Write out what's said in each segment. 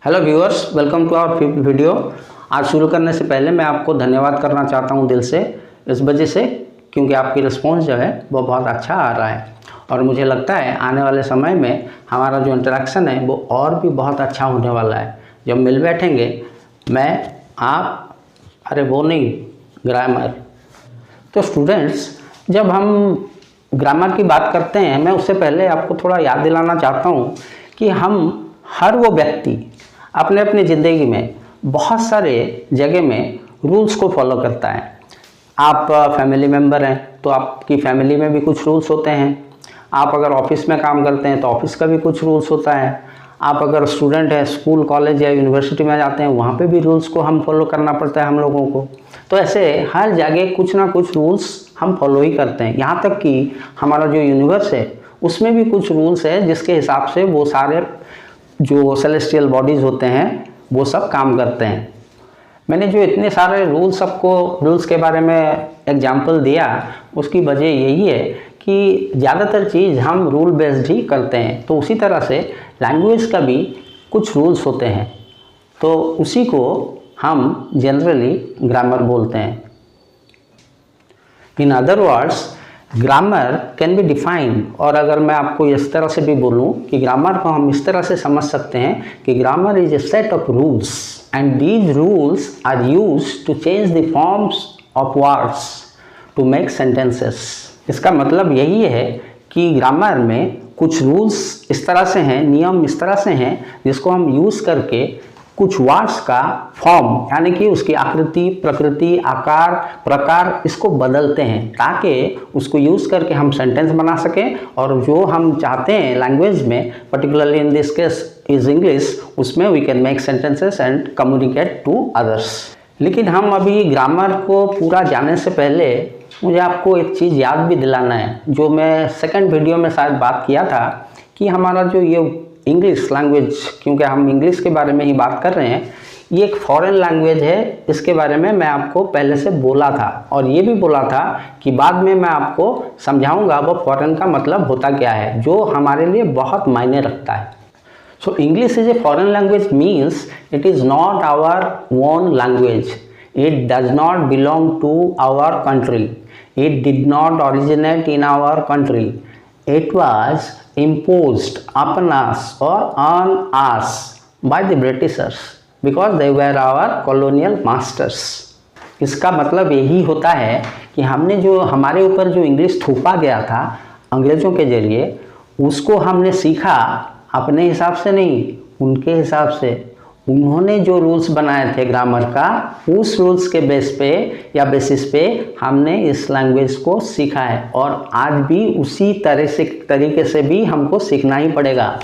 Hello viewers, welcome to our video. आज शुरू करने से पहले मैं आपको धन्यवाद करना चाहता हूं दिल से, इस वजह से क्योंकि आपकी रिस्पॉन्स जो है वो बहुत अच्छा आ रहा है और मुझे लगता है आने वाले समय में हमारा जो इंटरेक्शन है वो और भी बहुत अच्छा होने वाला है। जब मिल बैठेंगे मैं आप, अरे वो नहीं, ग्रामर। तो स्टूडेंट्स, जब हम ग्रामर की बात करते हैं, मैं उससे पहले आपको थोड़ा याद दिलाना चाहता हूँ कि हम हर वो व्यक्ति अपने अपनी ज़िंदगी में बहुत सारे जगह में रूल्स को फॉलो करता है। आप फैमिली मेम्बर हैं तो आपकी फैमिली में भी कुछ रूल्स होते हैं। आप अगर ऑफिस में काम करते हैं तो ऑफिस का भी कुछ रूल्स होता है। आप अगर स्टूडेंट हैं, स्कूल कॉलेज या यूनिवर्सिटी में जाते हैं, वहाँ पे भी रूल्स को हम फॉलो करना पड़ता है हम लोगों को। तो ऐसे हर जगह कुछ ना कुछ रूल्स हम फॉलो ही करते हैं। यहाँ तक कि हमारा जो यूनिवर्स है उसमें भी कुछ रूल्स है जिसके हिसाब से वो सारे जो सेलेस्टियल बॉडीज़ होते हैं वो सब काम करते हैं। मैंने जो इतने सारे रूल्स के बारे में एग्जाम्पल दिया, उसकी वजह यही है कि ज़्यादातर चीज़ हम रूल बेस्ड ही करते हैं। तो उसी तरह से लैंग्वेज का भी कुछ रूल्स होते हैं, तो उसी को हम जनरली ग्रामर बोलते हैं। In other words, grammar can be defined, और अगर मैं आपको इस तरह से भी बोलूं कि ग्रामर को हम इस तरह से समझ सकते हैं कि grammar is a set of rules and these rules are used to change the forms of words to make sentences. इसका मतलब यही है कि ग्रामर में कुछ रूल्स इस तरह से हैं, नियम इस तरह से हैं जिसको हम यूज़ करके कुछ वर्ड्स का फॉर्म यानी कि उसकी आकृति, प्रकृति, आकार, प्रकार इसको बदलते हैं ताकि उसको यूज़ करके हम सेंटेंस बना सकें और जो हम चाहते हैं लैंग्वेज में, particularly in this case is English, उसमें we can make sentences and communicate to others. लेकिन हम अभी ग्रामर को पूरा जानने से पहले मुझे आपको एक चीज़ याद भी दिलाना है, जो मैं सेकंड वीडियो में शायद बात किया था कि हमारा जो ये इंग्लिश लैंग्वेज, क्योंकि हम इंग्लिश के बारे में ही बात कर रहे हैं, ये एक फॉरेन लैंग्वेज है। इसके बारे में मैं आपको पहले से बोला था और ये भी बोला था कि बाद में मैं आपको समझाऊंगा वो फॉरेन का मतलब होता क्या है, जो हमारे लिए बहुत मायने रखता है। So English is a foreign language means it is not our own language, it does not belong to our country, it did not originate in our country, it was imposed upon us or on us by the Britishers because they were our colonial masters। इसका मतलब यही होता है कि हमने जो हमारे ऊपर जो इंग्लिश थोपा गया था अंग्रेज़ों के ज़रिए, उसको हमने सीखा अपने हिसाब से नहीं, उनके हिसाब से। उन्होंने जो रूल्स बनाए थे ग्रामर का, उस रूल्स के बेसिस पे हमने इस लैंग्वेज को सीखा है और आज भी उसी तरीके से भी हमको सीखना ही पड़ेगा।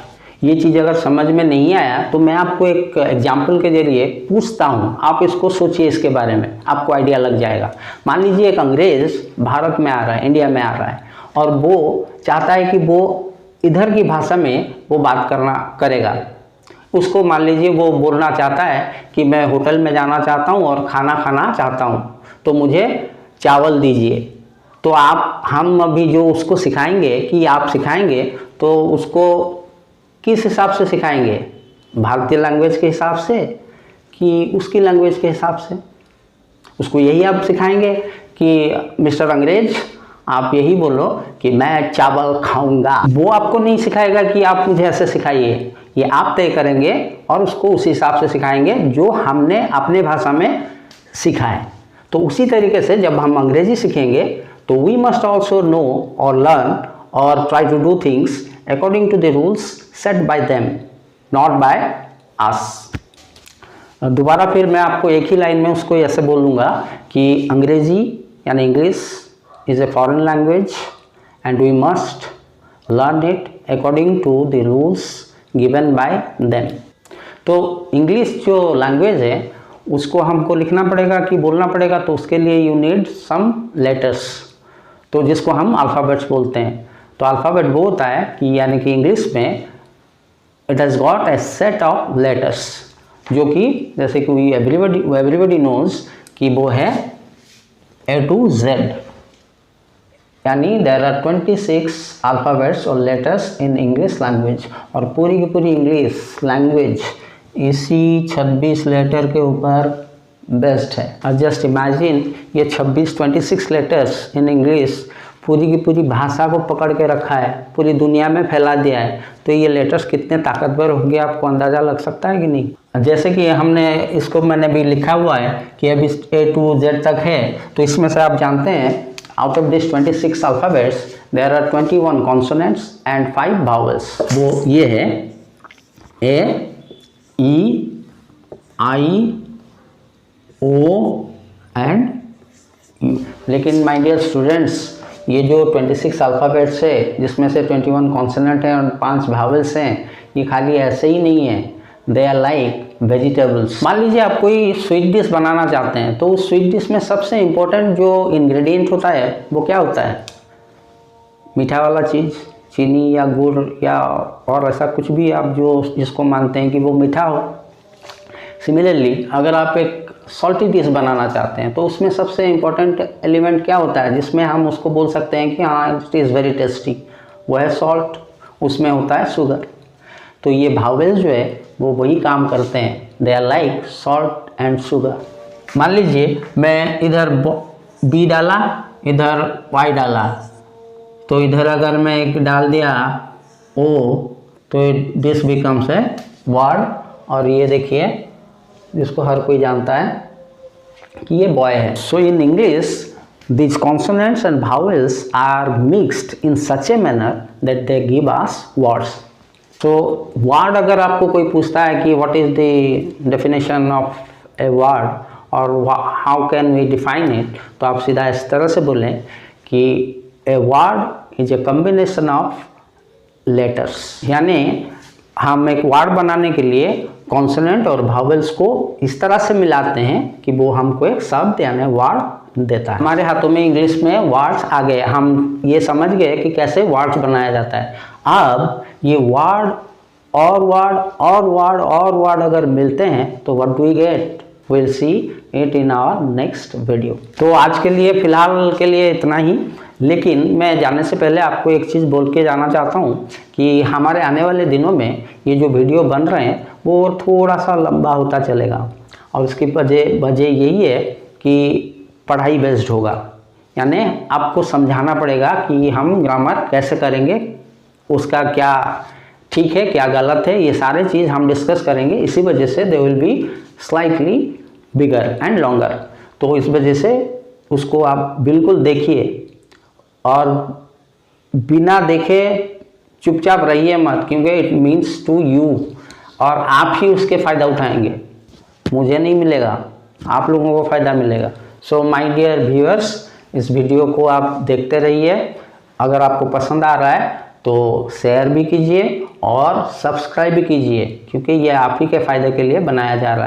ये चीज़ अगर समझ में नहीं आया तो मैं आपको एक एग्जाम्पल के जरिए पूछता हूँ, आप इसको सोचिए, इसके बारे में आपको आइडिया लग जाएगा। मान लीजिए एक अंग्रेज़ भारत में आ रहा है, इंडिया में आ रहा है, और वो चाहता है कि वो इधर की भाषा में वो बात करेगा। उसको मान लीजिए वो बोलना चाहता है कि मैं होटल में जाना चाहता हूँ और खाना खाना चाहता हूँ, तो मुझे चावल दीजिए। तो हम अभी जो उसको सिखाएंगे कि आप सिखाएंगे, तो उसको किस हिसाब से सिखाएंगे? भारतीय लैंग्वेज के हिसाब से कि उसकी लैंग्वेज के हिसाब से? उसको यही आप सिखाएंगे कि मिस्टर अंग्रेज, आप यही बोलो कि मैं चावल खाऊंगा। वो आपको नहीं सिखाएगा कि आप मुझे ऐसे सिखाइए, ये आप तय करेंगे और उसको उसी हिसाब से सिखाएंगे जो हमने अपने भाषा में सीखा है। तो उसी तरीके से जब हम अंग्रेजी सीखेंगे तो वी मस्ट ऑल्सो नो और लर्न और try to do things according to the rules set by them, not by us. दोबारा फिर मैं आपको एक ही लाइन में उसको ऐसे बोलूँगा कि अंग्रेजी यानी English is a foreign language and we must learn it according to the rules given by them। तो इंग्लिश जो लैंग्वेज है उसको हमको लिखना पड़ेगा कि बोलना पड़ेगा, तो उसके लिए यू नीड सम लेटर्स, तो जिसको हम अल्फ़ाबेट्स बोलते हैं। तो अल्फ़ाबेट वो होता है कि यानी कि इंग्लिश में it has got a set of letters, जो कि जैसे कि एवरीबडी नोज कि वो है A to Z, यानी देर आर 26 अल्फ़ाबेट्स और लेटर्स इन इंग्लिश लैंग्वेज। और पूरी की पूरी इंग्लिश लैंग्वेज इसी 26 लेटर के ऊपर बेस्ड है। और जस्ट इमेजिन ये 26 लेटर्स इन इंग्लिश पूरी की पूरी भाषा को पकड़ के रखा है, पूरी दुनिया में फैला दिया है। तो ये लेटर्स कितने ताकतवर होंगे आपको अंदाज़ा लग सकता है कि नहीं। जैसे कि हमने इसको मैंने भी लिखा हुआ है कि अभी A to Z तक है, तो इसमें से आप जानते हैं out of this 26 alphabets there are 21 consonants and 5 vowels. वो ये है A, E, I, O and U। लेकिन माय डियर स्टूडेंट्स, ये जो 26 अल्फ़ाबेट्स है जिसमें से 21 कॉन्सोनेंट हैं और 5 वावल्स हैं, ये खाली ऐसे ही नहीं है, दे आर लाइक वेजिटेबल्स। मान लीजिए आप कोई स्वीट डिश बनाना चाहते हैं, तो उस स्वीट डिश में सबसे इम्पोर्टेंट जो इंग्रेडिएंट होता है वो क्या होता है? मीठा वाला चीज़, चीनी या गुड़ या और ऐसा कुछ भी आप जो जिसको मानते हैं कि वो मीठा हो। सिमिलरली अगर आप एक सॉल्टी डिश बनाना चाहते हैं, तो उसमें सबसे इम्पोर्टेंट एलिमेंट क्या होता है जिसमें हम उसको बोल सकते हैं कि हाँ इट इज़ वेरी टेस्टी? वो है सॉल्ट, उसमें होता है शुगर। तो ये वावेल्स जो है वो वही काम करते हैं, they are like salt and sugar. मान लीजिए मैं इधर बी डाला, इधर वाई डाला, तो इधर अगर मैं एक डाल दिया ओ, तो दिस बिकम्स ए वर्ड। और ये देखिए जिसको हर कोई जानता है कि ये बॉय है। So in English these consonants and vowels are mixed in such a manner that they give us words. So word अगर आपको कोई पूछता है कि what is the definition of a word और how can we define it, तो आप सीधा इस तरह से बोलें कि a word is a combination of letters। यानी हम एक वर्ड बनाने के लिए कॉन्सोनेंट और वावेल्स को इस तरह से मिलाते हैं कि वो हमको एक शब्द यानी वर्ड देता है। हमारे हाथों में इंग्लिश में वर्ड्स आ गए, हम ये समझ गए कि कैसे वर्ड्स बनाया जाता है। अब ये वर्ड और वर्ड और वर्ड और वर्ड अगर मिलते हैं तो what do we get? Will see it in our next video. तो आज के लिए फ़िलहाल के लिए इतना ही, लेकिन मैं जाने से पहले आपको एक चीज़ बोल के जाना चाहता हूँ कि हमारे आने वाले दिनों में ये जो वीडियो बन रहे हैं वो थोड़ा सा लंबा होता चलेगा, और उसकी वजह यही है कि पढ़ाई बेस्ड होगा। यानी आपको समझाना पड़ेगा कि हम ग्रामर कैसे करेंगे, उसका क्या ठीक है क्या गलत है, ये सारे चीज़ हम डिस्कस करेंगे। इसी वजह से they will be slightly bigger and longer. तो इस वजह से उसको आप बिल्कुल देखिए और बिना देखे चुपचाप रहिए मत, क्योंकि इट मीन्स टू यू और आप ही उसके फ़ायदा उठाएंगे। मुझे नहीं मिलेगा, आप लोगों को फ़ायदा मिलेगा। सो माय डियर व्यूअर्स, इस वीडियो को आप देखते रहिए। अगर आपको पसंद आ रहा है तो शेयर भी कीजिए और सब्सक्राइब भी कीजिए, क्योंकि ये आप ही के फ़ायदे के लिए बनाया जा रहा है।